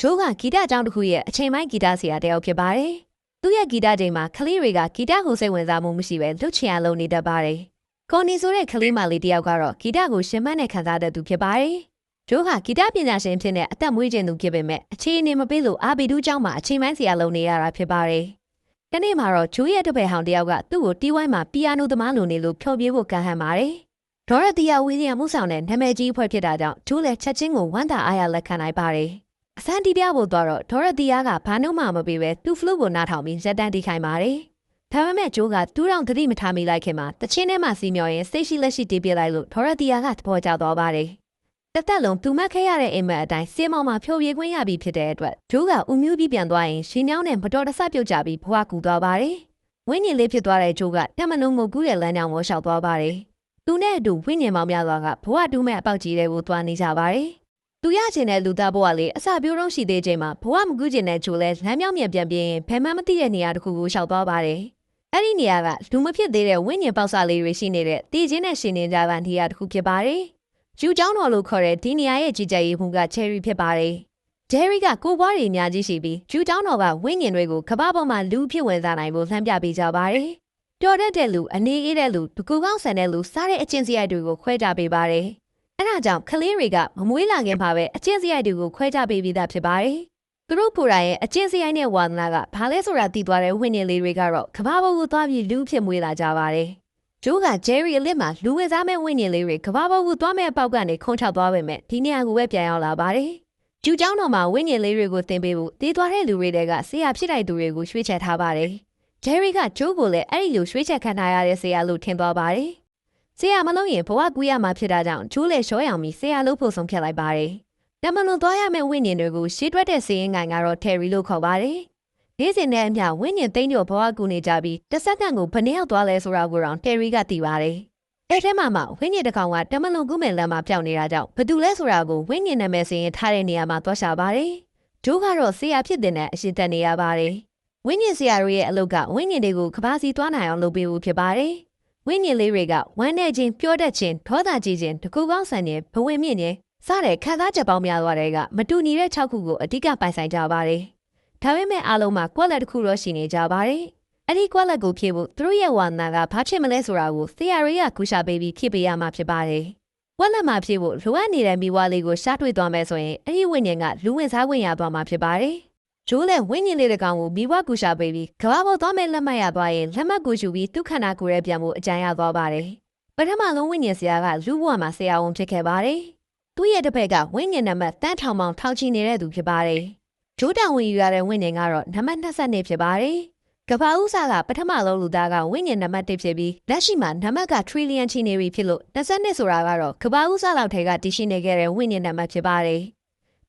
ဂျိုးကဂီတအကြောင်းတစ်ခုရဲ့အချိန်ပိုင်းဂီတဆရာတယောက်ဖြစ်ပါတယ်။သူ့ရဲ့ဂီတချိန်မှာကလေးတွေကဂီတကိုစိတ်ဝင်စားမှုမရှိပဲလွတ်ချင်ရလုံးနေတတ်ပါတယ်။ကော်နီဆိုတဲ့ကလေးမလေးတယောက်ကတော့ဂီတကိုရှင်မနဲ့ခံစားတတ်သူဖြစ်ပါတယ်။ဂျိုးကဂီတပညာရှင်ဖြစ်တဲ့အသက်မွေးခြင်းသူဖြစ်ပေမဲ့အခြေအနေမပေးလို့အာဘီဒူးကျောင်းမှာအချိန်ပိုင်းဆရာလုံးနေရတာဖြစ်ပါတယ်။ဒီနေ့မှာတော့ဂျိုးရဲ့တပည့်ဟောင်တယောက်ကသူ့ကိုတီးဝိုင်းမှာပီယာနိုသမားလိုနေလို့ဖျော်ဖြေဖို့ကမ်းဟန်ပါတယ်။ဒေါ်ရတီယာဝီလီယံမှုဆောင်တဲ့နာမည်ကြီးအဖွဲ့ဖြစ်တာကြောင့်ဂျိုးလည်းချက်ချင်းကိုဝမ်းသာအားရလက်ခံနိုင်ပါတယ်။အစမ်းတီးပြဖို့တော့ဒေါ်ရတီယာကဘာနှုံးမှမပေးပဲသူ့ဖလူးကိုနားထောင်ပြီးဇက်တန်တီးခိုင်းပါတယ်။ဒါပေမဲ့ဂျိုးကတူးတောင်သတိမထားမိလိုက်ခင်မှာတချင်းထဲမှာစီမျောရင်စိတ်ရှိလက်ရှိတီးပြလိုက်လို့ဒေါ်ရတီယာကသဘောကျသွားပါတယ်။တက်တက်လုံးသူမတ်ခဲ့ရတဲ့အိမ်မက်အတိုင်းစေမောင်မှာဖြိုပြေခွင့်ရပြီးဖြစ်တဲ့အတွက်ဂျိုးကဥမျိုးပြီးပြန်သွားရင်ရှင်ညောင်းနဲ့မတော်တဆပြုတ်ကြပြီးဘဝကူသွားပါတယ်။ဝင်းညင်လေးဖြစ်သွားတဲ့ဂျိုးကတက်မနှုံငုတ်ကူးတဲ့လမ်းကြောင်းကိုရှောက်သွားပါတယ်။သူနဲ့အတူဝင်းညင်မောင်များစွာကဘဝတူးမဲ့အပေါက်ကြီးတွေကိုသွားနေကြပါတယ်။သူရချင်တဲ့လူသားဘဝလေးအစပြိုးတော့ရှိသေးချိန်မှာဘဝမကူးကျင်တဲ့ဂျိုးလဲလမ်းမြောက်မြန်ပြန်ပြင်းဖယ်မှန်းမသိတဲ့နေရာတစ်ခုကိုရှောက်သွားပါတယ်။အဲ့ဒီနေရာကလူမဖြစ်သေးတဲ့ဝင်းညင်ပေါက်စားလေးတွေရှိနေတဲ့တည်ခြင်းနဲ့ရှင်နေကြတဲ့နေရာတစ်ခုဖြစ်ပါတယ်။ဂျူကျောင်းတော်လို့ခေါ်တဲ့ဒီနေရာရဲ့ကြီးကြပ်ရေးမှူးကချယ်ရီဖြစ်ပါတယ်။ဂျယ်ရီကကိုပွားတွေအများကြီးရှိပြီးဂျူကျောင်းတော်ကဝင်းညင်တွေကိုကမ္ဘာပေါ်မှာလူဖြစ်ဝင်စားနိုင်ဖို့လှမ်းပြပေးကြပါတယ်။တော်တဲ့လူအနေအေးတဲ့လူတကူကောင်းဆန်တဲ့လူစားတဲ့အချင်းစရိုက်တွေကိုခွဲကြပေးပါတယ်။အဲ့ဒါကြောင့်ကလေးတွေကမမွေးလာခင်မှာပဲအချင်းစရိုက်တွေကိုခွဲကြပေးပြီးသားဖြစ်ပါတယ်။သူတို့ကိုယ်တိုင်ရဲ့အချင်းစရိုက်နဲ့ဝါသနာကဘာလဲဆိုတာသိသွားတဲ့ဝင်းညင်လေးတွေကတော့ကမ္ဘာပေါ်ကိုသွားပြီးလူဖြစ်မွေးလာကြပါတယ်။ဂျိုးကဂျယ်ရီအလစ်မှာလူဝင်စားမဲ့ဝင်းညင်လေးတွေကမ္ဘာပေါ်ကိုသွားမဲ့အပေါက်ကနေခုံချောက်သွားပေမဲ့ဒီနေရာကိုပဲပြန်ရောက်လာပါတယ်။ဂျူကျောင်းတော်မှာဝင်းညင်လေးတွေကိုသင်ပေးဖို့တည်သွားတဲ့လူတွေကဆရာဖြစ်တဲ့သူတွေကိုရွှေ့ချက်ထားပါတယ်။ဂျယ်ရီကဂျိုးကိုလည်းအဲ့ဒီလိုရွှေ့ချက်ခံထားရတဲ့ဆရာလို့ထင်သွားပါတယ်။ဆရာမလို့ရင်ဘဝကူးရမှာဖြစ်တာကြောင့်ဂျိုးလည်းရှောရောင်ပြီးဆရာလို့ဖို့ဆုံးဖြတ်လိုက်ပါတယ်။တမန်လွန်သွားရမယ့်ဝင်းညင်တွေကိုရှေ့တွက်တဲ့စည်ရင်ငိုင်ကတော့တယ်ရီလို့ခေါ်ပါတယ်။နေ့စဉ်နဲ့အမျှဝင်းညင်သိန်းကျော်ဘဝကူးနေကြပြီးတစ်စက္ကန့်ကိုဘယ်နှစ်ယောက်သွားလဲဆိုတာကိုတော့တယ်ရီကသိပါတယ်။အဲ့ထဲမှာဝင်းညင်တစ်ကောင်ကတမန်လွန်ကူးမဲ့လမ်းမှာပျောက်နေတာကြောင့်ဘသူလဲဆိုတာကိုဝင်းညင်နာမည်စည်ရင်ထားတဲ့နေရာမှာသွားရှာပါတယ်။ဂျိုးကတော့ဆရာဖြစ်တဲ့အရှင်တက်နေရပါတယ်။ဝင်းညင်ဆရာတို့ရဲ့အလုပ်ကဝင်းညင်တွေကိုကဘာစီသွားနိုင်အောင်လုပ်ပေးဖို့ဖြစ်ပါတယ်။ဝင်းညင်လေးတွေကဝမ်းနဲ့ချင်းပြောတတ်ခြင်းဒေါသကြီးခြင်းတကူကောင်းဆန်ခြင်းဘဝင်မြင့်ခြင်းစတဲ့ခံစားချက်ပေါင်းများစွာတွေကမတူညီတဲ့6ခုကိုအဓိကပိုင်ဆိုင်ကြပါတယ်။ဒါပေမဲ့အားလုံးမှာကွက်လက်တစ်ခုတော့ရှိနေကြပါတယ်။အဲ့ဒီကွက်လက်ကိုဖြည့်ဖို့သူတို့ရဲ့ဝါနာကဘာဖြစ်မလဲဆိုတာကိုဆရာတွေကကူရှာပေးပြီးဖြည့်ပေးရမှာဖြစ်ပါတယ်။ကွက်လက်မှာဖြည့်ဖို့လိုအပ်နေတဲ့မိဘလေးကိုရှာတွေ့သွားမယ်ဆိုရင်အဲ့ဒီဝိညာဉ်ကလူဝင်စားဝင်ရသွားမှာဖြစ်ပါတယ်။ဂျိုးလည်းဝိညာဉ်လေးတစ်ကောင်ကိုမိဘကူရှာပေးပြီးကဘာပေါ်သွားမဲ့လက်မှတ်ရသွားရင်လက်မှတ်ကိုယူပြီးသူ့ခန္ဓာကိုယ်ရဲ့ပြန်ဖို့အကြံရသွားပါတယ်။ပထမဆုံးဝိညာဉ်ဆရာကလူ့ဘဝမှာဆရာဝန်ဖြစ်ခဲ့ပါတယ်။သူ့ရဲ့တစ်ဖက်ကဝိညာဉ်နံပါတ်တန်းထောင်ပေါင်းထောင်ချီနေတဲ့သူဖြစ်ပါတယ်။ဂျိုးတောင်ဝင်ယူရတဲ့ဝိညာဉ်ကတော့နံပါတ်22ဖြစ်ပါတယ်။ကဘာဥစားကပထမဆုံးလူသားကဝိညာဉ်နံပါတ်1ဖြစ်ပြီးလက်ရှိမှာနံပါတ်ကထရီလီယံချီနေပြီဖြစ်လို့22ဆိုတာကတော့ကဘာဥစားလောက်ထဲကတည်ရှိနေခဲ့တဲ့ဝိညာဉ်နံပါတ်ဖြစ်ပါတယ်။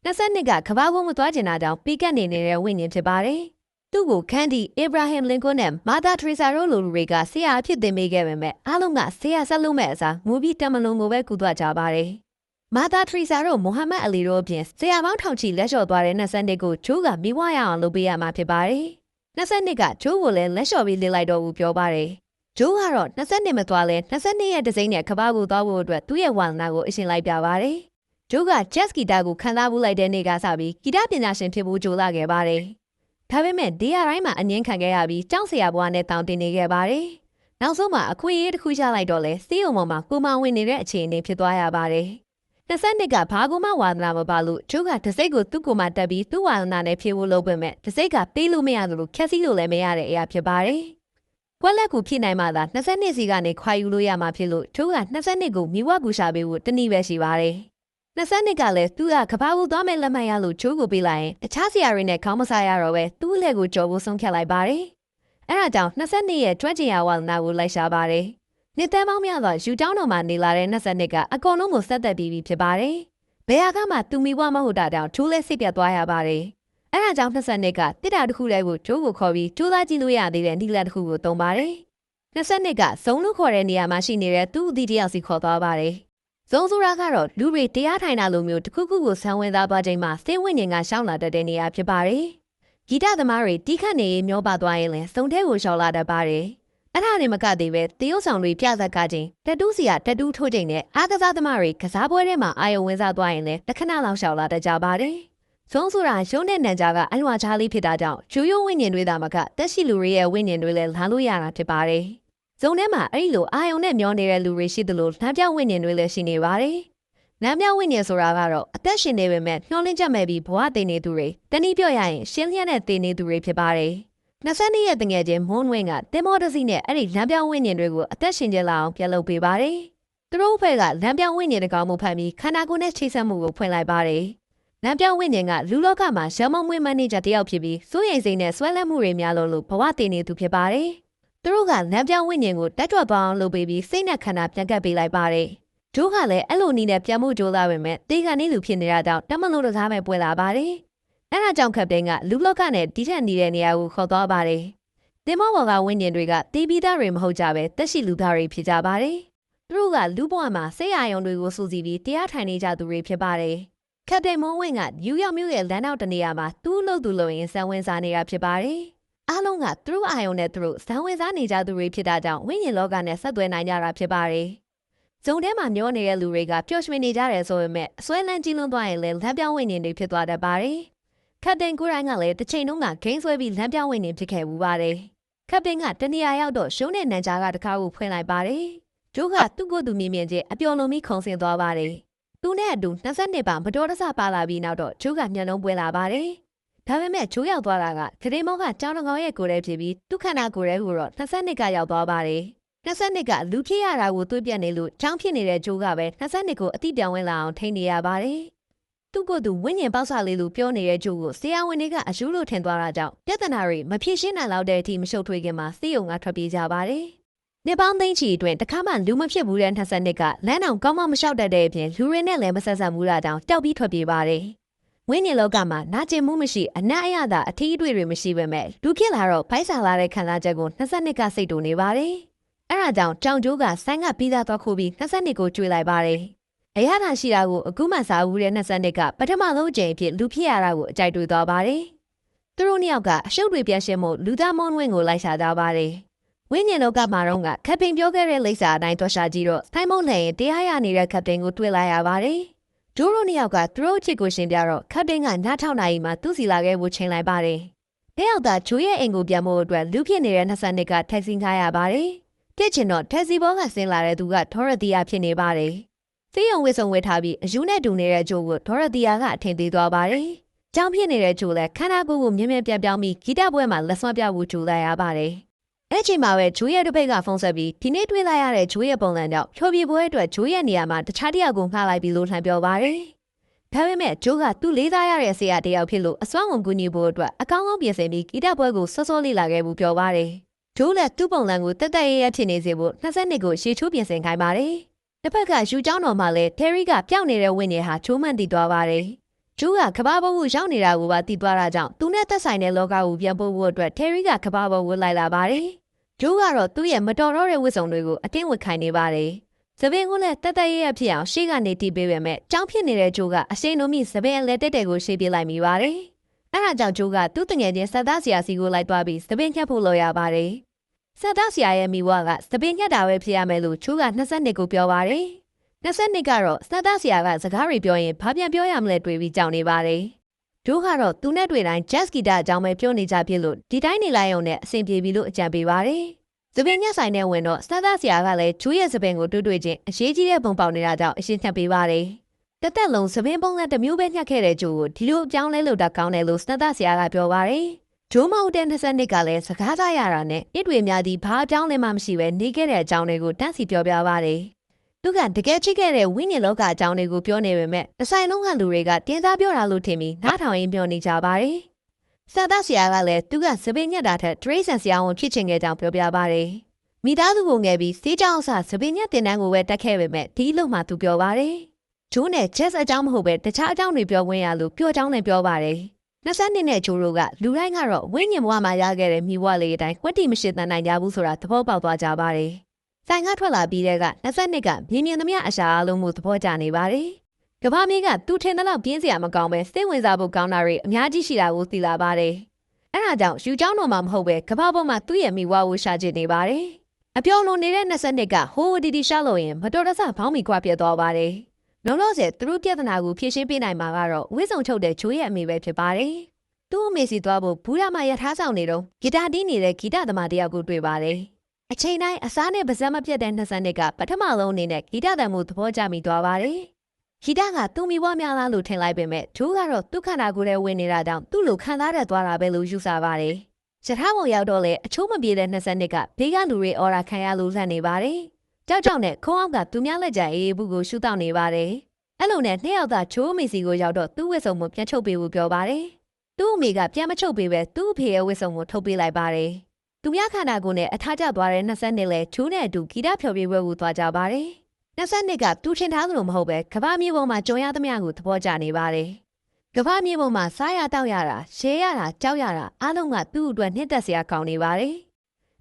22ကကဘာကိုမသွားကျင်တာကြောင့်ပီကတ်နေတဲ့ဝိညာဉ်ဖြစ်ပါတယ်။သူ့ကိုခန်းဒီအေဗရာဟင်လင်ကွန်းနဲ့မာသာထရီဆာတို့လူတွေကဆရာအဖြစ်သင်ပေးခဲ့ပေမဲ့အားလုံးကဆရာဆက်လို့မဲ့အစားငိုပြီးတမလွန်ကိုပဲကူသွားကြပါတယ်။မာသာထရီဆာတို့မိုဟမ္မဒ်အလီတို့အပြင်ဆရာပေါင်းထောင်ချီလက်လျှော့သွားတဲ့22ကိုဂျိုးကမိဝရအောင်လုပ်ပေးရမှာဖြစ်ပါတယ်။22ကဂျိုးကိုလည်းလက်လျှော့ပြီးလေလိုက်တော့ဘူးပြောပါတယ်။ဂျိုးကတော့22မသွားလဲ22ရဲ့ဒစိမ့်နဲ့ကဘာကိုသွားဖို့အတွက်သူ့ရဲ့ဝါသနာကိုအရှင်လိုက်ပြပါတယ်။ဂျိုးကဂျက်စဂီတာကိုခံစားမှုလိုက်တဲ့နေ့ကစပြီးဂီတပညာရှင်ဖြစ်ဖို့ကြိုးစားခဲ့ပါတယ်။ဒါပေမဲ့ဒီရတိုင်းမှာအငင်းခံခဲ့ရပြီးကျောင်းဆရာဘွားနဲ့တောင်းတင်နေခဲ့ပါတယ်။နောက်ဆုံးမှာအခွင့်အရေးတစ်ခုရလိုက်တော့လဲစီးုံပေါ်မှာကိုမဝင်နေတဲ့အခြေအနေဖြစ်သွားရပါတယ်။22ကဘာကူမဝါသနာမပါလို့ဂျိုးကတစိတ်ကိုသူ့ကိုမှတက်ပြီးသူ့ဝါသနာနဲ့ဖြေဖို့လုပ်ပေမဲ့တစိတ်ကပေးလို့မရသလိုခက်စီးလို့လည်းမရတဲ့အရာဖြစ်ပါတယ်။ကွက်လက်ကိုဖြည့်နိုင်မှသာ22စီကနေခွာယူလို့ရမှာဖြစ်လို့ဂျိုးက22ကိုမိဝကူရှာပေးဖို့တနည်းပဲရှိပါတယ်။22ကလည်းသူကကဘာကိုသွားမဲ့လက်မှတ်ရလို့ဂျိုးကိုပေးလိုက်ရင်တခြားဆရာတွေနဲ့ခေါင်းမစားရတော့ပဲသူ့လက်ကိုကြော်ဖို့ဆုံးဖြတ်လိုက်ပါတယ်။အဲ့ဒါကြောင့်22ရဲ့ကျွမ်းကျင်ရဝါသနာကိုလိုက်ရှာပါတယ်။နှစ်သက်ပေါင်းများစွာယူကျောင်းတော်မှာနေလာတဲ့22ကအကုန်လုံးကိုဆက်သက်ပြီးဖြစ်ပါတယ်။ဘယ်ဟာမှသူမိဘမဟုတ်တာတောင်ဂျိုးလည်းစိတ်ပြတ်သွားရပါတယ်။အဲ့ဒါကြောင့်22ကတစ်တာတစ်ခုတည်းကိုဂျိုးကိုခေါ်ပြီးကြိုးစားကြည့်လို့ရသေးတဲ့နီလာတစ်ခုကိုသုံးပါတယ်။22ကဇုံလို့ခေါ်တဲ့နေရာမှာရှိနေတဲ့သူ့အသည့်တယောက်စီခေါ်သွားပါတယ်။ဇုံဆိုတာကတော့လူတွေတရားထိုင်တာလိုမျိုးတစ်ခုခုကိုဆံဝင်သားသွားချိန်မှာစိတ်ဝိညာဉ်ကရှောင်းလာတတ်တဲ့နေရာဖြစ်ပါတယ်။ဂီတသမားတွေတီးခတ်နေမျောပါသွားရင်လည်းစုံထဲကိုရှောင်းလာတတ်ပါတယ်။အဲ့ဒါနဲ့မကသေးပဲတရုတ်ဆောင်တွေပြသက်ကချင်းတက်တူးစီကတက်တူးထိုးချိန်နဲ့အားကစားသမားတွေကစားပွဲထဲမှာအာယုံဝင်စားသွားရင်လည်းတစ်ခဏလောက်ရှောင်းလာတတ်ကြပါတယ်။ ဆုံးဆိုတာရုံးတဲ့နံကြားကအလွာချားလေးဖြစ်တာကြောင့်ဂျူးရုံးဝိညာဉ်တွေသာမကတက်ရှိလူတွေရဲ့ဝိညာဉ်တွေလည်းလာလို့ရတာဖြစ်ပါတယ်။ဇုံထဲမှာအဲ့ဒီလိုအာယုံနဲ့မျောနေတဲ့လူတွေရှိသလိုလမ်းပြောင်းဝိညာဉ်တွေလည်းရှိနေပါတယ်။လမ်းပြောင်းဝိညာဉ်ဆိုတာကတော့အသက်ရှင်နေပေမဲ့မျောလင့်ချက်မဲ့ပြီးဘဝတည်နေသူတွေတနည်းပြောရရင်ရှင်းလျက်နဲ့တည်နေသူတွေဖြစ်ပါတယ်။22ရက်တငယ်ချင်းမွန်းဝင်းကတင်မောတစီနဲ့အဲ့ဒီလမ်းပြောင်းဝိညာဉ်တွေကိုအသက်ရှင်ကြလာအောင်ပြန်လုပ်ပေးပါတယ်။သူတို့ဘက်ကလမ်းပြောင်းဝိညာဉ်တကောင်မှုဖန်ပြီးခန္ဓာကိုယ်နဲ့ချိတ်ဆက်မှုကိုဖွင့်လိုက်ပါတယ်။လမ်းပြောင်းဝိညာဉ်ကလူလောကမှာရမုံမွေးမန်နေဂျာတယောက်ဖြစ်ပြီးစိုးရိမ်စိတ်နဲ့ဆွဲလန်းမှုတွေများလို့ဘဝတည်နေသူဖြစ်ပါတယ်။သူတို့ကလမ်းပြောင်းဝိညာဉ်ကိုတက်ကြွပေါင်းလုပ်ပေးပြီးစိတ်နဲ့ခန္ဓာပြန်ကပ်ပေးလိုက်ပါတယ်။ဒိုးကလည်းအဲ့လိုနည်းနဲ့ပြန်မှုကြိုးစားပေမဲ့တေကနေလူဖြစ်နေတာကြောင့်တမလို့တကားပဲပွဲလာပါတယ်။အဲ့ဒါကြောင့်ကပတိန်ကလူလောကနဲ့ဒီထက်နေတဲ့နေရာကိုခေါ်သွားပါတယ်။တင်မောဘော်ကဝိညာဉ်တွေကတေးပြီးသားတွေမဟုတ်ကြပဲတက်ရှိလူသားတွေဖြစ်ကြပါတယ်။သူတို့ကလူဘဝမှာစိတ်အာရုံတွေကိုစူးစီးပြီးတရားထိုင်နေကြသူတွေဖြစ်ပါတယ်။ကပတိန်မွန်းဝင်းကယူရောက်မြို့ရဲ့လမ်းနောက်တနေရာမှာသူ့လို့သူလို့ရင်စံဝင်စားနေတာဖြစ်ပါတယ်။အားလုံးကသူတို့အာယုံနဲ့သူတို့စံဝင်စားနေကြသူတွေဖြစ်တာကြောင့်ဝိညာဉ်လောကနဲ့ဆက်သွယ်နိုင်ကြတာဖြစ်ပါတယ်။ဇုံထဲမှာမျောနေတဲ့လူတွေကပျော်ရွှင်နေကြတယ်ဆိုပေမဲ့အစွဲလန်းကြီးလွန်းသွားရင်လည်းလမ်းပြောင်းဝိညာဉ်တွေဖြစ်သွားတတ်ပါတယ်။ကပတိန်ကိုရိုင်းကလည်းတစ်ချိန်လုံးကဂိမ်းဆွဲပြီးလမ်းပြောင်းဝိညာဉ်ဖြစ်ခဲ့မှုပါတယ်။ကပတိန်ကတနေရာရောက်တော့ရှုံးတဲ့နန်ဂျာကတကားကိုဖွင့်လိုက်ပါတယ်။ဒိုးကသူ့ကိုယ်သူမြင်မြင်ချင်းအပျော်လုံးပြီးခုံဆင်းသွားပါတယ်။သူနဲ့အတူ22ပါမတော်တဆပါလာပြီးနောက်တော့ဂျိုးကမျက်လုံးပွဲလာပါတယ်။ဒါပေမဲ့ဂျိုးရောက်သွားတာကခရီးမောကကြောင်းတကောင်ရဲ့ကိုယ်ထဲဖြစ်ပြီးသူ့ခန္ဓာကိုယ်ထဲကိုတော့22ကရောက်သွားပါတယ်။22ကလူဖြစ်ရတာကိုတွေးပြနေလို့ကြောင်းဖြစ်နေတဲ့ဂျိုးကပဲ22ကိုအတိပြောင်းဝင်လာအောင်ထိန်းနေရပါတယ်။သူ့ကိုယ်သူဝိညာဉ်ပေါက်ဆလေးလိုပြောနေတဲ့ဂျိုးကိုဆရာဝန်တွေကအယူလို့ထင်သွားတာကြောင့်ပြဿနာတွေမဖြေရှင်းနိုင်လောက်တဲ့အထိမရှုပ်ထွေးခင်မှာစီးရုံကထွက်ပြေးကြပါတယ်။နေပေါင်းသိန်းချီအတွင်းတခါမှလူမဖြစ်ဘူးတဲ့22ကလမ်းအောင်ကောင်းမမလျှောက်တတ်တဲ့အပြင်လူတွေနဲ့လည်းမဆက်ဆက်ဘူးတာကြောင့်တောက်ပြီးထွက်ပြေးပါတယ်။ဝိညာဉ်လောကမှာနာကျင်မှုမရှိအနက်အရသာအထီးအတွေ့တွေမရှိပေမဲ့လူဖြစ်လာတော့ဖိုက်ဆာလာတဲ့ခံစားချက်ကို22ကစိတ်တူနေပါတယ်။အဲ့ဒါကြောင့်ကြောင်ကျိုးကဆိုင်းကပြီးသားသွားခိုးပြီး22ကိုကျွေးလိုက်ပါတယ်။အရသာရှိတာကိုအခုမှစားဘူးတဲ့22ကပထမဆုံးအကြိမ်အဖြစ်လူဖြစ်ရတာကိုအကြိုက်တွေ့သွားပါတယ်။သူတို့နှစ်ယောက်ကအရှုပ်တွေပြန်ရှင်းမှုလူသားမွန်းဝင်းကိုလိုက်ရှာကြပါတယ်။ဝိညာဉ်လောကမှာတော့ကကပတိန်ပြောခဲ့တဲ့လိပ်စာအတိုင်းတွားရှာကြည့်တော့ဆိုင်းမုံလည်းတရားရနေတဲ့ကပတိန်ကိုတွေ့လိုက်ရပါတယ်။ဒိုးတို့နှစ်ယောက်ကသူတို့ချစ်ကိုရှင်းပြတော့ကပတိန်ကနားထောင်နိုင်မှသူ့စီလာခဲ့ဖို့ချိန်လိုက်ပါတယ်။တယောက်သာဂျိုးရဲ့အိမ်ကိုပြန်ဖို့အတွက်လူဖြစ်နေတဲ့22ကထိုက်ဆင်းခိုင်းရပါတယ်။ပြစ်ချင်တော့တက်စီဘောကဆင်းလာတဲ့သူကဒေါရတီယာဖြစ်နေပါတယ်။စီးရုံဝစ်ဆုံဝစ်ထားပြီးအယူနဲ့တူနေတဲ့ဂျိုးကိုဒေါရတီယာကအထင်သေးသွားပါတယ်။ကြောင်ဖြစ်နေတဲ့ဂျိုးလည်းခန္ဓာကိုယ်ကိုမြင်မြင်ပြန်ပြောင်းပြီးဂီတပွဲမှာလက်စွမ်းပြဖို့ကြိုးလိုက်ရပါတယ်။အဲ့ချိန်မှာပဲဂျိုးရဲ့တစ်ဖက်ကဖုန်းဆက်ပြီးဒီနေ့တွေ့လိုက်ရတဲ့ဂျိုးရဲ့ပုံစံကြောင့်ဖြိုပြပွဲအတွက်ဂျိုးရဲ့နေရာမှာတခြားတစ်ယောက်ကိုငှားလိုက်ပြီးလို့လှမ်းပြောပါတယ်။ဒါပေမဲ့ဂျိုးကသူ့လေးစားရတဲ့ဆရာတစ်ယောက်ဖြစ်လို့အစွမ်းကုန်ကူညီဖို့အတွက်အကောင်းဆုံးပြင်ဆင်ပြီးဂီတပွဲကိုစောစောလေးလာခဲ့ဘူးပြောပါတယ်။ဂျိုးလည်းသူ့ပုံစံကိုတက်တက်ရဲရဲဖြစ်နေစေဖို့22ကိုရှေ့ချိုးပြင်ဆင်ခိုင်းပါတယ်။တစ်ဖက်ကယူเจ้าတော်မှလည်းတယ်ရီကပျောက်နေတဲ့ဝိညာဉ်ဟာချိုးမှန်တည်သွားပါတယ်။ဂျိုးကကဘာဘုတ်ရောက်နေတာကိုပါတည်သွားတာကြောင့်သူနဲ့သက်ဆိုင်တဲ့လောကကိုပြန်ပို့ဖို့အတွက်တယ်ရီကကဘာဘုတ်ဝတ်လိုက်လာပါတယ်။ဂျိုးကတော့သူ့ရဲ့မတော်တော့တဲ့ဝတ်စုံတွေကိုအတင်းဝတ်ခိုင်းနေပါတယ်။သပင်ကိုလည်းတက်တက်ရဲရဲဖြစ်အောင်ရှေ့ကနေတီးပေးပေမဲ့ကြောင်းဖြစ်နေတဲ့ဂျိုးကအရှိန်လုံးမိသပင်အလဲတက်တဲ့ကိုရှေ့ပြေးလိုက်မိပါတယ်။အဲဒါကြောင့်ဂျိုးကသူ့တငယ်ချင်းဆက်သားဆရာစီကိုလိုက်သွားပြီးသပင်ညှက်ဖို့လိုရပါတယ်။ဆက်သားဆရာရဲ့မိဘကသပင်ညှက်တာပဲဖြစ်ရမယ်လို့ဂျိုးက22ကိုပြောပါတယ်။22ကတော့ဆက်သားဆရာကစကားတွေပြောရင်ဘာပြန်ပြောရမလဲတွေးပြီးကြောင်နေပါတယ်။ဂျိုးကတော့သူနဲ့တွေ့တိုင်း jazz ဂီတအကြောင်းပဲပြောနေကြဖြစ်လို့ဒီတိုင်းနေလိုက်အောင်နဲ့အဆင်ပြေပြီလို့အကြံပေးပါတယ်။သပင်ညက်ဆိုင်နဲ့ဝင်တော့ဆက်သားဆရာကလည်းဂျိုးရဲ့သပင်ကိုတွေ့ချင်းအရေးကြီးတဲ့ပုံပေါက်နေတာကြောင့်အရှင်းညှက်ပေးပါတယ်။တစ်သက်လုံးသပင်ပုံနဲ့တစ်မျိုးပဲညှက်ခဲ့တဲ့ဂျိုးကိုဒီလိုအကြောင်းလဲလို့တာကောင်းတယ်လို့ဆက်သားဆရာကပြောပါတယ်။ဂျိုးမဟုတ်တဲ့22ကလည်းစကားသားရတာနဲ့အစ်တွေများသည်ဘာအကြောင်းလဲမှမရှိပဲနေခဲ့တဲ့အကြောင်းတွေကိုတန်းစီပြောပြပါတယ်။သူကတကယ်ချစ်ခဲ့တဲ့ဝိညာဉ်လောကအကြောင်းတွေကိုပြောနေပေမဲ့တစ်ဆိုင်လုံးကလူတွေကတင်းစားပြောတာလို့ထင်ပြီးနားထောင်ရင်းပြောနေကြပါတယ်။ဆက်သားဆရာကလည်းသူကသပင်ညက်တာထက်တရိတ်ဆန်ဆရာဝန်ဖြစ်ချင်ခဲ့ကြောင်းပြောပြပါတယ်။မိသားစုကိုငယ်ပြီးစေးကြောင်ဆသပင်ညက်တင်တန်းကိုပဲတက်ခဲ့ပေမဲ့ဒီလို့မှသူပြောပါတယ်။ဂျိုးနဲ့ jazz အကြောင်းမဟုတ်ပဲတခြားအကြောင်းတွေပြောဝင်ရလို့ပြောကြောင်းနဲ့ပြောပါတယ်။22နဲ့ဂျိုးတို့ကလူတိုင်းကတော့ဝိညာဉ်ဘဝမှာရခဲ့တဲ့မိဘလေးအတိုင်းကွက်တီမရှိသန်နိုင်ကြဘူးဆိုတာသဘောပေါက်သွားကြပါတယ်။ဆိုင်ကထွက်လာပြီးတဲ့က22ကမြင်မြင်သမျှအရှာအလုံးမှုသဘောကျနေပါတယ်။ကဘာမင်းကသူထင်တဲ့လောက်ပြင်းစရာမကောင်းပဲစိတ်ဝင်စားဖို့ကောင်းတာတွေအများကြီးရှိတာကိုသိလာပါတယ်။အဲဒါကြောင့်ယူเจ้าတော်မှမဟုတ်ပဲကဘာပေါ်မှာသူ့ရဲ့မိဘကိုရှာချင်နေပါတယ်။ အပြောင်းလုံးနေတဲ့22ကဟိုးဒီဒီရှာလို့ရင်မတော်တဆဖောင်းမီကွာပြတ်သွားပါတယ်။ လုံးလုံးစေသူတို့ပြဿနာကိုဖြေရှင်းပေးနိုင်မှာကတော့ဝိစုံချုပ်တဲ့ချိုးရဲ့အမေပဲဖြစ်ပါတယ်။သူ့အမေစီသွားဖို့ဘူးရမရထားဆောင်နေတော့ဂီတာတီးနေတဲ့ဂီတသမားတယောက်ကိုတွေ့ပါတယ်။အချိန်တိုင်းအစားနဲ့ပါးစပ်မပြတ်တဲ့20နှစ်ကပထမဆုံးအနေနဲ့ဂီတသံမှုသဘောကျမိသွားပါတယ်။ဂီတကသူ့မိဘများလားလို့ထင်လိုက်ပေမဲ့သူကတော့သူ့ခန္ဓာကိုယ်ထဲဝင်နေတာတောင်သူ့လိုခံစားရသွားတာပဲလို့ယူဆပါတယ်။ရထားပေါ်ရောက်တော့လေအချိုးမပြေတဲ့20နှစ်ကဘေးကလူတွေအော်ရာခံရလို့လှမ်းနေပါတယ်။ကြောက်ကြောက်နဲ့ခုံးအောင်ကသူများလက်ကျန်အေးဘူးကိုရှူတောက်နေပါတယ်။အဲ့လိုနဲ့နှစ်ယောက်သားချိုးအမေစီကိုရောက်တော့သူ့ဝစ်စုံကိုပြန်ချုပ်ပေးဖို့ပြောပါတယ်။သူ့အမေကပြန်မချုပ်ပေးပဲသူ့အဖေရဲ့ဝစ်စုံကိုထုတ်ပေးလိုက်ပါတယ်။သူများခန္ဓာကိုယ်နဲ့အထားကျသွားတဲ့20နှစ်လဲချိုးနဲ့အတူဂီတဖျော်ဖြေပွဲကိုသွားကြပါတယ်။20နှစ်ကသူထင်ထားသလိုမဟုတ်ပဲကဘာမြေပေါ်မှာကြုံရသမျှကိုသဘောကျနေပါတယ်။ကဘာမြေပေါ်မှာစားရတောက်ရတာရှဲရတာကြောက်ရတာအားလုံးကသူ့အတွက်နှစ်သက်စရာကောင်းနေပါတယ်။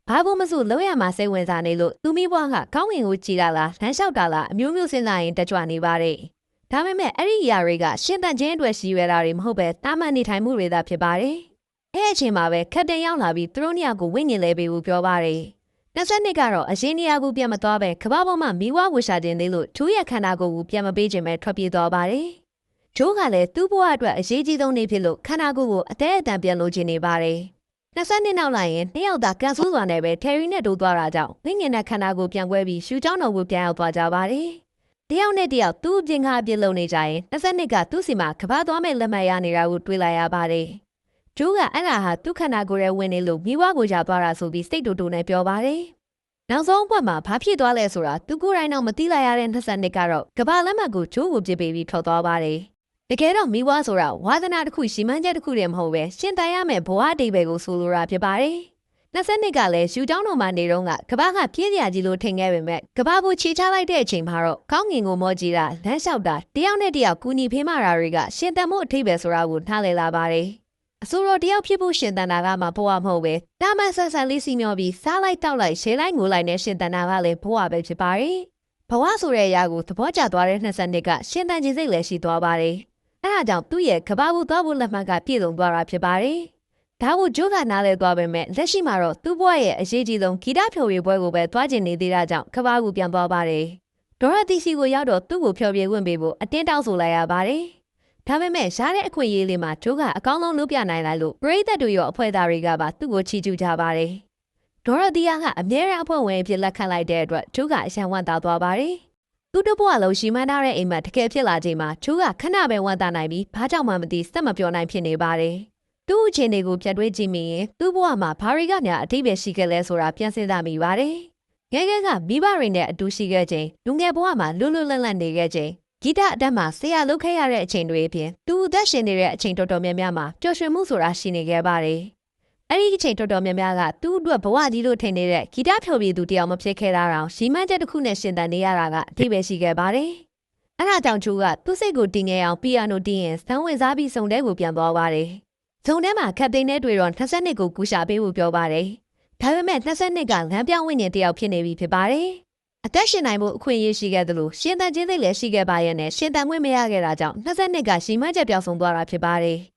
ဘာလို့မဆိုလုံးရမှာစိတ်ဝင်စားနေလို့သူမိဘကကောင်းဝင်ကိုကြည်လာလားလမ်းလျှောက်တာလားအမျိုးမျိုးစဉ်းစားရင်တက်ကြွနေပါတယ်။ဒါပေမဲ့အဲ့ဒီအရာတွေကရှင်တန်ချင်းအတွက်ရှိရတာတွေမဟုတ်ပဲတာမန်နေထိုင်မှုတွေသာဖြစ်ပါတယ်။အဲ့အချိန်မှာပဲခက်တင်ရောက်လာပြီးသူတို့နှစ်ယောက်ကိုဝိညာဉ်လဲပေးဖို့ပြောပါတယ်။20နှစ်ကတော့အရင်နေရာကိုပြန်မသွားပဲကဘာပေါ်မှာမိဝဝရှာတင်သေးလို့သူ့ရဲ့ခန္ဓာကိုယ်ကိုပြန်မပေးခြင်းပဲထွက်ပြေးသွားပါတယ်။ဂျိုးကလည်းသူ့ဘဝအတွက်အရေးကြီးဆုံးနေ့ဖြစ်လို့ခန္ဓာကိုယ်ကိုအသေးအတန်ပြန်လို့ခြင်းနေပါတယ်။20နှစ်နောက်လိုက်ရင်နှစ်ယောက်သာကန်ဆူးစွာနဲ့ပဲတယ်ရီနဲ့တိုးသွားတာကြောင့်ဝိညာဉ်နဲ့ခန္ဓာကိုယ်ပြန်ကွဲပြီးရှူချောင်းတော်ကိုပြန်ရောက်သွားကြပါတယ်။တယောက်နဲ့တယောက်သူ့အပြင်ကအပြစ်လုပ်နေကြရင်20နှစ်ကသူ့စီမှာကဘာသွားမဲ့လက်မှတ်ရနေတာကိုတွေးလိုက်ရပါတယ်။ဂျိုးကအဲ့ဒါဟာသူ့ခန္ဓာကိုယ်ရဲ့ဝင်နေလို့မိဝကိုရသွားတာဆိုပြီးစိတ်တူတူနဲ့ပြောပါတယ်။နောက်ဆုံးဘက်မှာဘာဖြစ်သွားလဲဆိုတာသူကိုယ်တိုင်တော့မသိလိုက်ရတဲ့20နှစ်ကတော့ကဘာလက်မှတ်ကိုဂျိုးကိုပြစ်ပေးပြီးထွက်သွားပါတယ်။တကယ်တော့မိဝဆိုတာဝါသနာတစ်ခုရှိမှန်းချက်တစ်ခုတည်းမဟုတ်ပဲရှင်တန်ရမယ်ဘဝအတိတ်ပဲကိုဆိုလိုတာဖြစ်ပါတယ်။20နှစ်ကလည်းယူကျောင်းတော်မှာနေတော့ကဘာကပြည့်စရာကြီးလို့ထင်ခဲ့ပေမဲ့ကဘာကိုချေချလိုက်တဲ့အချိန်မှာတော့ကောင်းငင်ကိုမောကြည့်တာလမ်းလျှောက်တာတယောက်နဲ့တယောက်ကူညီဖေးမတာတွေကရှင်တန်မှုအထိပ္ပယ်ဆိုတာကိုနားလည်လာပါတယ်။အဆိုတော်တယောက်ဖြစ်ဖို့ရှင်တန်တာကမှဘဝမဟုတ်ပဲတာမန်ဆန်ဆန်လေးစီမျောပြီးစားလိုက်တောက်လိုက်ရှဲလိုက်ငိုလိုက်နဲ့ရှင်တန်တာကလည်းဘဝပဲဖြစ်ပါတယ်။ဘဝဆိုတဲ့အရာကိုသဘောကျသွားတဲ့20နှစ်ကရှင်တန်ခြင်းစိတ်လည်းရှိသွားပါတယ်။အဲဒါကြောင့်သူ့ရဲ့ကဘာဘူးသွားဖို့လက်မှတ်ကပြည့်စုံသွားတာဖြစ်ပါတယ်။ဒါကိုဂျိုးကနားလဲသွားပေမဲ့လက်ရှိမှာတော့သူ့ဘဝရဲ့အရေးကြီးဆုံးဂီတဖျော်ဖြေပွဲကိုပဲသွားကျင်နေသေးတာကြောင့်ကဘာကိုပြန်သွားပါတယ်။ဒေါ်ရတီစီကိုရောက်တော့သူ့ကိုဖျော်ဖြေခွင့်ပေးဖို့အတင်းတောင်းဆိုလိုက်ရပါတယ်။ဒါပေမဲ့ရှားတဲ့အခွင့်အရေးလေးမှာဂျိုးကအကောင်းဆုံးလုပ်ပြနိုင်လိုက်လို့ပရိသတ်တို့ရောအဖွဲ့သားတွေကပါသူ့ကိုချီးကျူးကြပါတယ်။ဒေါ်ရတီယာကအမြဲတမ်းအဖွဲ့ဝင်အဖြစ်လက်ခံလိုက်တဲ့အတွက်ဂျိုးကအရှံဝတ်သားသွားပါတယ်။သူ့တဘွားလုံးရှိမှန်းထားတဲ့အိမ်မှာတကယ်ဖြစ်လာချိန်မှာဂျိုးကခဏပဲဝန်တာနိုင်ပြီးဘာကြောင့်မှမသိစက်မပြောနိုင်ဖြစ်နေပါတယ်။သူ့အခြေအနေကိုပြတ်တွေးကြည့်မိရင်သူ့ဘဝမှာဘာတွေကများအတိတ်ပဲရှိခဲ့လဲဆိုတာပြန်စဉ်းစားမိပါတယ်။ငယ်ငယ်ကမိဘတွေနဲ့အတူရှိခဲ့ချိန်လူငယ်ဘဝမှာလွတ်လွတ်လပ်လပ်နေခဲ့ချိန်ဂီတအတက်မှာဆရာလုပ်ခဲ့ရတဲ့အချိန်တွေအပြင်သူအသက်ရှင်နေတဲ့အချိန်တော်တော်များများမှာပျော်ရွှင်မှုဆိုတာရှိနေခဲ့ပါတယ်။အဲ့ဒီအချိန်တော်တော်များများကသူ့အတွက်ဘဝကြီးလို့ထင်နေတဲ့ဂီတဖျော်ဖြေသူတယောက်မဖြစ်ခဲ့တာတော့ရီမန်းချက်တစ်ခုနဲ့ရှင်သန်နေရတာကအထိပဲရှိခဲ့ပါတယ်။အဲ့ဒါကြောင့်ဂျိုးကသူ့စိတ်ကိုတည်ငြိမ်အောင်ပီယာနိုတီးရင်ဇံဝင်စားပြီးစုံတဲ့ကိုပြန်သွားပါတယ်။ဇုံထဲမှာကပ်တိန်နဲ့တွေ့တော့20နှစ်ကိုကူရှာပေးဖို့ပြောပါတယ်။ဒါပေမဲ့20နှစ်ကလမ်းပြောင်းဝိညာဉ်တယောက်ဖြစ်နေပြီဖြစ်ပါတယ်။အသက်ရှင်နိုင်မှုအခွင့်အရေးရှိခဲ့သလိုရှင်သန်ခြင်းသိလည်းရှိခဲ့ပါရဲ့နဲ့ရှင်သန်ခွင့်မရခဲ့တာကြောင့်20နှစ်ကရီမန်းချက်ပြောင်းဆုံးသွားတာဖြစ်ပါတယ်။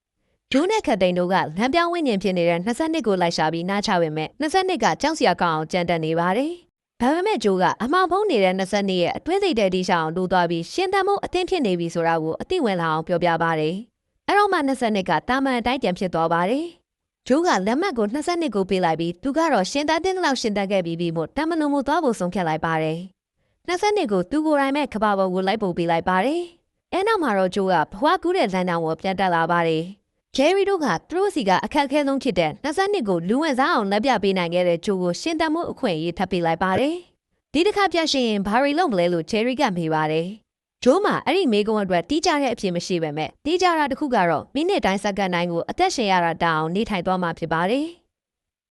ဂျိုးနဲ့ခတ်တိန်တို့ကလမ်းပြောင်းဝိညာဉ်ဖြစ်နေတဲ့20နှစ်ကိုလိုက်ရှာပြီးနားချပေမဲ့20နှစ်ကကြောက်စရာကောင်းအောင်ကြမ်းတက်နေပါတယ်။ဒါပေမဲ့ဂျိုးကအမောင်ဖုံးနေတဲ့20နှစ်ရဲ့အတွင်းစိတ်တဲ့တိရှောင်းတို့သွားပြီးရှင်သန်မှုအသင်းဖြစ်နေပြီဆိုတာကိုအသိဝင်လာအောင်ပြောပြပါတယ်။အဲ့တော့မှ20နှစ်ကတာမန်အတိုင်းပြန်ဖြစ်သွားပါတယ်။ဂျိုးကလက်မှတ်ကို20နှစ်ကိုပေးလိုက်ပြီးသူကတော့ရှင်သန်တဲ့လောက်ရှင်သန်ခဲ့ပြီးမို့တမန်လုံးမှုသွားဖို့ဆုံးဖြတ်လိုက်ပါတယ်။20နှစ်ကိုသူကိုယ်တိုင်မဲ့ကဘာပေါ်ကိုလိုက်ပို့ပေးလိုက်ပါတယ်။အဲနောက်မှာတော့ဂျိုးကဘဝကူးတဲ့လမ်းကြောင်းကိုပြန်တက်လာပါတယ်။ဂျယ်ရီတို့ကသူတို့စီကအခက်အခဲဆုံးဖြစ်တဲ့20နှစ်ကိုလူဝင်စားအောင်လက်ပြပေးနိုင်ခဲ့တဲ့ဂျိုးကိုရှင်သန်မှုအခွင့်အရေးထပ်ပေးလိုက်ပါတယ်။ဒီတစ်ခါပြရှင်ရင်ဘာရီလုံးမလဲလို့ဂျယ်ရီကမေးပါတယ်။ဂျိုးမှာအဲ့ဒီမေကုံအတွက်တီးကြတဲ့အဖြစ်မရှိပေမဲ့တီးကြတာတစ်ခုကတော့မိနစ်တိုင်းစက္ကန့်တိုင်းကိုအသက်ရှင်ရတာတောင်နေထိုင်သွားမှာဖြစ်ပါတယ်။